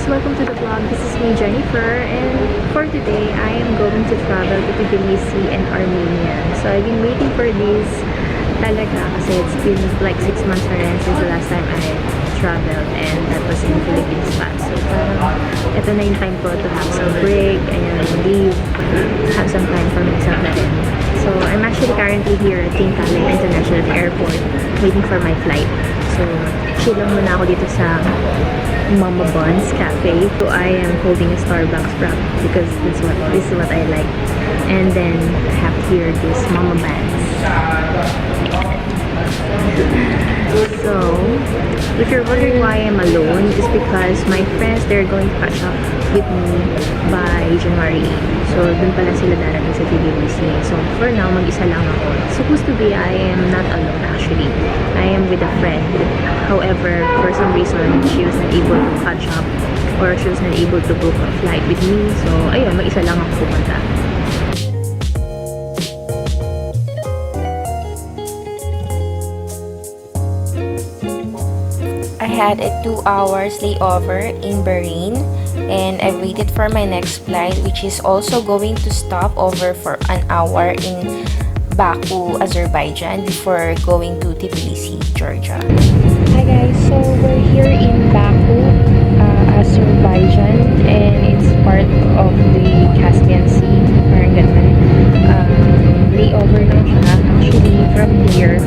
guys! Welcome to the vlog. This is me, Jeniffer, and for today, I am going to travel to Tbilisi and Armenia. So, I've been waiting for this talaga kasi it's been like 6 months na rin since the last time I traveled, and that was in the Philippines pa. So, ito na yung time ko to have some break, and leave, have some time for myself na rin. So, I'm actually currently here at King Khalid International Airport waiting for my flight. So, chill lang muna ako dito sa Mama Buns Cafe. So I am holding a Starbucks frap because this is what I like. And then I have here this Mama Buns. So if you're wondering why I'm alone, it's because my friends, they're going to catch up with me by January 8. So dun pala sila darating sa Tbilisi. So for now, mag-isa lang ako. Supposed to be, I am not alone actually. I am with a friend. However, for some reason, she was not able to catch up or she was not able to book a flight with me. So ayun, mag-isa lang ako pumunta. I had a 2 hours layover in Bahrain, and I waited for my next flight, which is also going to stop over for an hour in Baku, Azerbaijan, before going to Tbilisi, Georgia. Hi guys, so we're here in Baku, Azerbaijan, and it's part of the Caspian Sea, parang ganun. Layover lang siya. Actually, from here,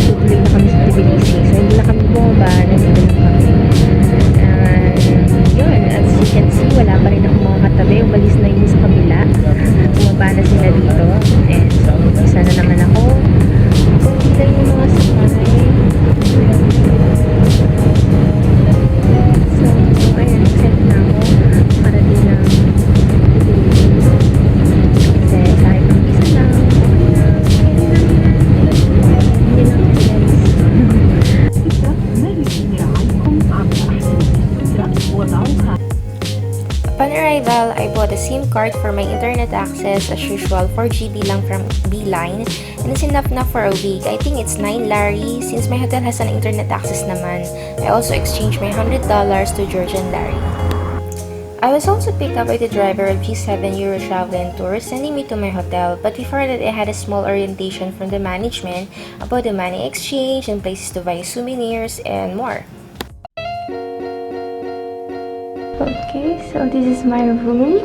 tutuloy na kami sa Tbilisi. So, hindi na kami bumaba, nandito lang kami. And, yun, as you can see, wala pa rin ako mga katabi. Umalis na yun sa kabila. Bumaba na sila dito. And, so, isa na naman ako. Kita yung mga sakay. So, ayan, set na ako. Para din na Upon arrival, I bought a SIM card for my internet access, as usual, 4 GB lang from Beeline, and it's enough na for a week. I think it's 9 lari, since my hotel has an internet access naman. I also exchanged my $100 to Georgian lari. I was also picked up by the driver of G7 Euro Travel and Tours, sending me to my hotel, but before that I had a small orientation from the management about the money exchange and places to buy souvenirs and more. Okay, so this is my room.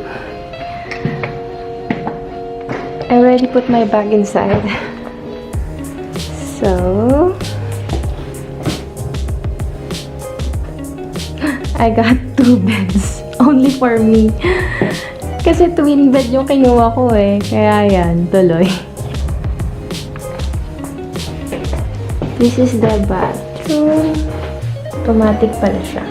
I already put my bag inside. So I got 2 beds only for me. Kasi twin bed yung kinuha ko eh. Kaya yan, tuloy. This is the bathroom. Automatic pala siya.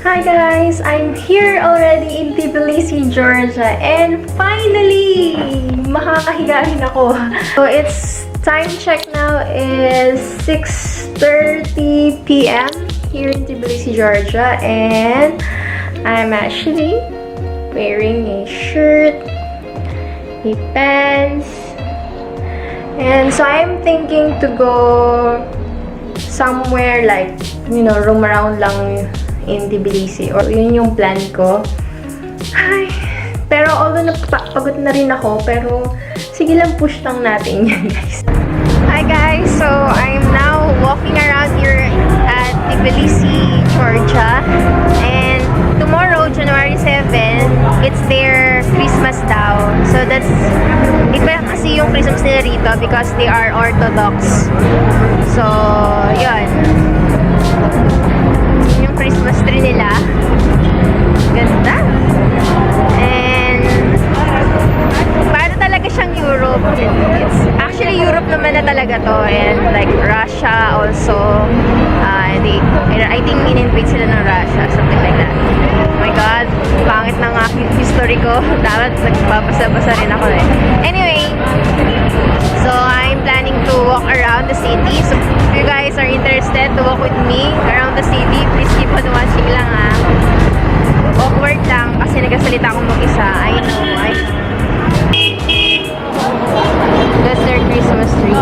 Hi guys! I'm here already in Tbilisi, Georgia, and finally! Makakahiga rin ako. So it's time check now is 6:30 p.m. here in Tbilisi, Georgia, and I'm actually wearing a shirt, a pants, and so I'm thinking to go somewhere like, you know, roam around lang in Tbilisi, or yun yung plan ko. Ay, pero although napagod na rin ako, pero sige lang, push lang natin yan, guys. Hi guys, so I'm now walking around here at Tbilisi, Georgia, and tomorrow, January 7, it's their Christmas daw. So that's, iba kasi yung Christmas nila rito because they are Orthodox. So, yun. Yung Christmas tree nila. Ganda. And para talaga siyang Europe. It's actually Europe naman na talaga to, and like Russia also. I think in-invade sila ng Russia, something like that. Oh my god, pangit ng aking history ko. Dapat nagbabasa-basa rin ako eh. Anyway, so I'm planning to walk around the city. So if you guys are interested to walk with me around the city, please keep on watching lang ha. Awkward lang kasi nagsasalita akong mag-isa. I know. That's their Christmas tree.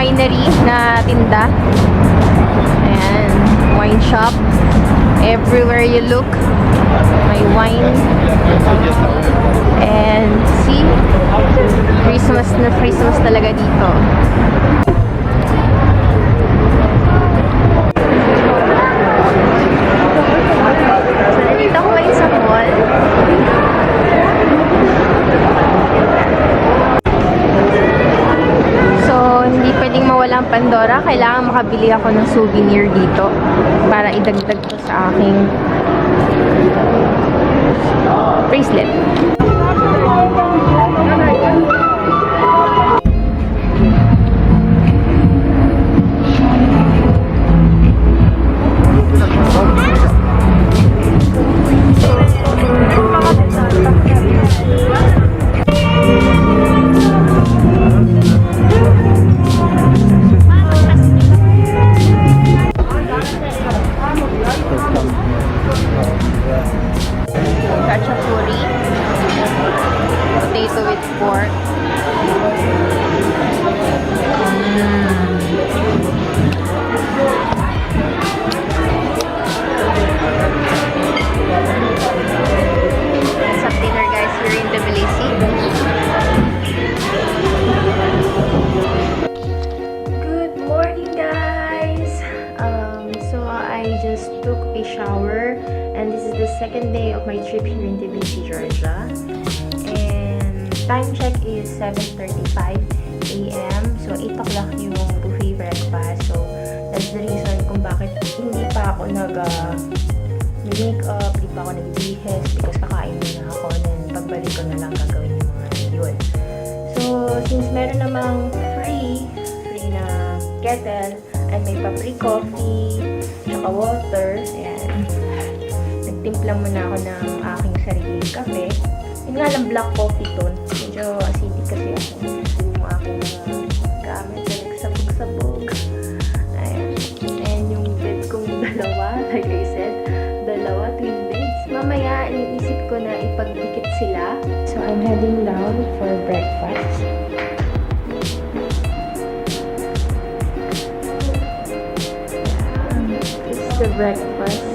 winery na tinda. Ayan, wine shop. Everywhere you look, may wine. And see, Christmas na Christmas talaga dito. So, nandito ako ngayon sa mall. So, hindi pwedeng mawala ang Pandora. Kailangan makabili ako ng souvenir dito para idagdag ko sa aking bracelet. Kachapuri, potato with pork. Some dinner guys here in Tbilisi. Good morning guys. So I just took a shower. And this is the second day of my trip here in Tbilisi, Georgia. And time check is 7:35 a.m. So 8 o'clock yung buffet breakfast. So that's the reason kung bakit hindi pa ako nag-makeup, hindi pa ako nag-bihis because kakain muna ako. Then pagbalik ko na lang gagawin yung mga yun. So since meron namang free na kettle and may pa-free coffee, tsaka water, ayan. Timpla muna ako ng aking sariling kape. Yun nga lang, black coffee to. Medyo acidic kasi ako. Yung aking mga gamit na nagsabog-sabog. Ayan. And yung bed kong dalawa, like I said, dalawa, twin beds. Mamaya, iniisip ko na ipagdikit sila. So, I'm heading down for breakfast. This is the breakfast.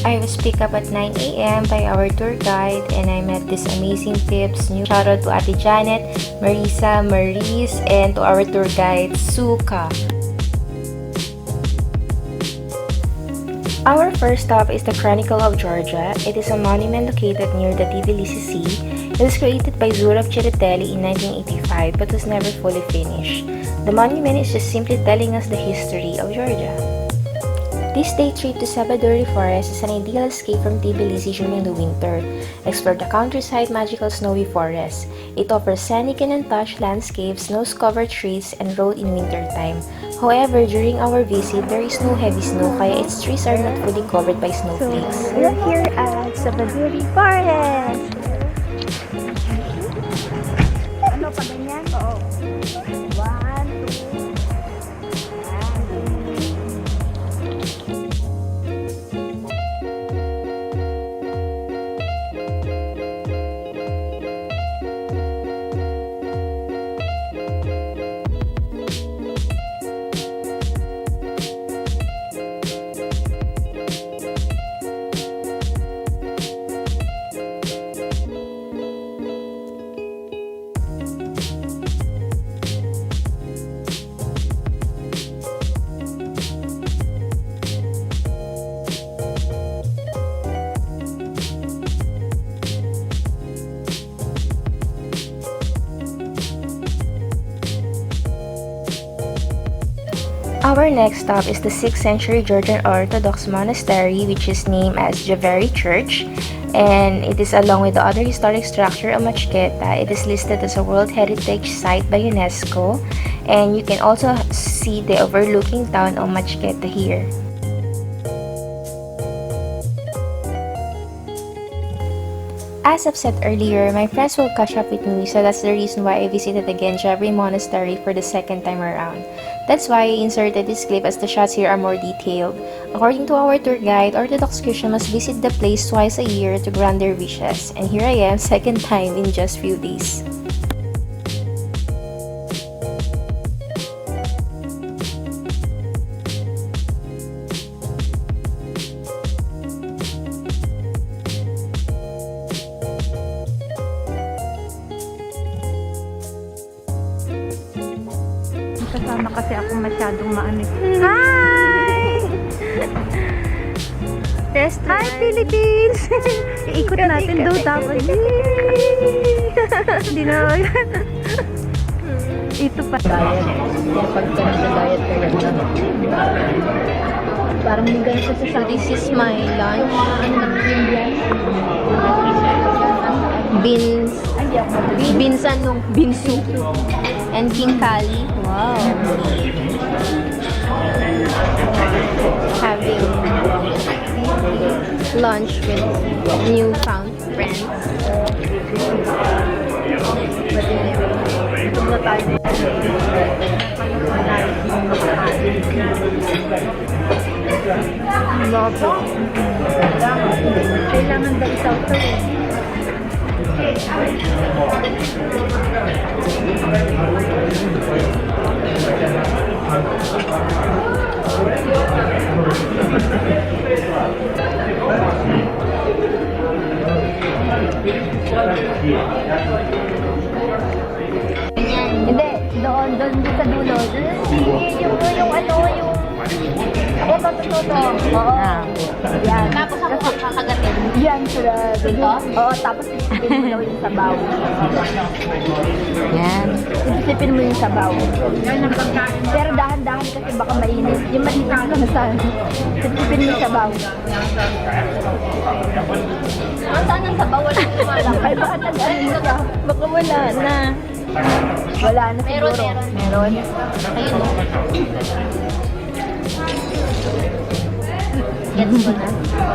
I was picked up at 9 a.m. by our tour guide and I met these amazing tips. New shout out to Ate Janet, Marisa, Maurice, and to our tour guide, Suka. Our first stop is the Chronicle of Georgia. It is a monument located near the Tbilisi Sea. It was created by Jvari in 1985 but was never fully finished. The monument is just simply telling us the history of Georgia. This day trip to Svetitskhoveli Forest is an ideal escape from Tbilisi during the winter. Explore the countryside magical snowy forest. It offers scenic and untouched landscapes, snow-covered trees, and road in winter time. However, during our visit, there is no heavy snow kaya its trees are not fully covered by snowflakes. So, we're here at Svetitskhoveli Forest! Ano pa ganyan? Oo. 1, 2, Our next stop is the 6th century Georgian Orthodox Monastery, which is named as Jvari Church, and it is along with the other historic structure of Machketa. It is listed as a World Heritage Site by UNESCO, and you can also see the overlooking town of Machketa here. As I've said earlier, my friends will catch up with me, so that's the reason why I visited again Jvari Monastery for the second time around. That's why I inserted this clip as the shots here are more detailed. According to our tour guide, Orthodox Christians must visit the place twice a year to grant their wishes, and here I am, second time in just few days. Kasama kasi ako masyadong maano. Hi! Restaurant. Hi, Philippines! Iikot natin daw dapat. Hindi na. Ito pa. Diet. Pag ka nag-diet ka yan. Parang may ganito sa this is my lunch. Beans ano? Bean soup. And king kali. Wow. Having lunch with newfound friends. Love it. Kailangan daw isaw to eh. Hindi, doon sa dulo. Yung ano, yung ito. Oo. Yan. Tapos ako kakagatin. Yan, sila. Dito? Oo, tapos isipin mo daw yung sabaw. Yan. Isipin mo yung sabaw. Pero dahan-dahan kasi baka mainit. Yung mainit lang sa isipin mo yung sabaw. Saan ang sabaw? Wala kumalang. Ay, baka nag-ano siya. Baka wala na. Wala na siguro. Meron. Ayun o. Gets mo na?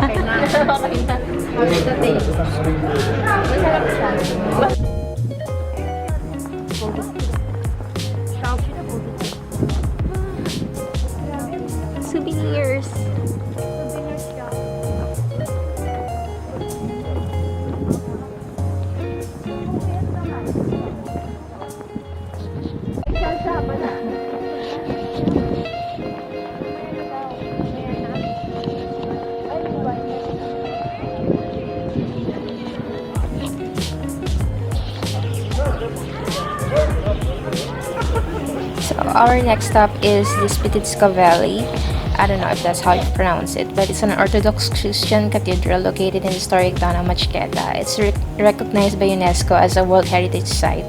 Okay na. Okay na. Ito taste. Masarap siya. Souvenirs. So our next stop is the Svetitskhoveli. I don't know if that's how you pronounce it, but it's an Orthodox Christian cathedral located in the historic town of Machketa. It's recognized by UNESCO as a World Heritage Site,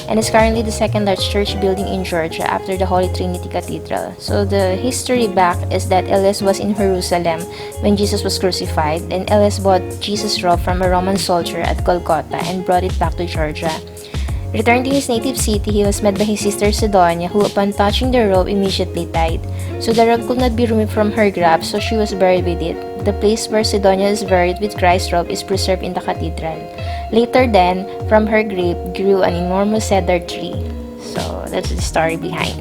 and is currently the second largest church building in Georgia after the Holy Trinity Cathedral. So the history back is that Elias was in Jerusalem when Jesus was crucified, and Elias bought Jesus' robe from a Roman soldier at Golgotha and brought it back to Georgia. Returned to his native city, he was met by his sister Sidonia, who upon touching the robe immediately died. So the robe could not be removed from her grave, so she was buried with it. The place where Sidonia is buried with Christ's robe is preserved in the cathedral. Later then, from her grave grew an enormous cedar tree. So that's the story behind.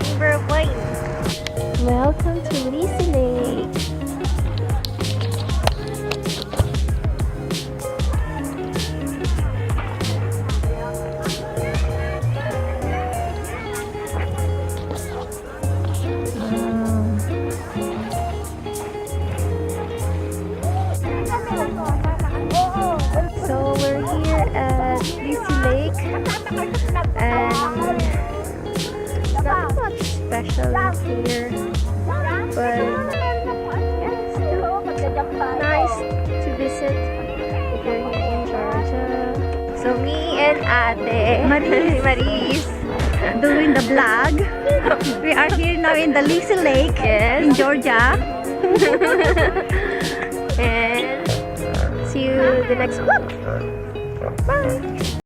Chamber of Wine. Welcome to Tbilisi Lake. So we're here at Tbilisi Lake, and not much special here, but yeah, still nice to visit if you're here in Georgia. So me and Ate Maris Doing the vlog. We are here now in the Tbilisi Lake in Georgia. and see you the next vlog. Bye.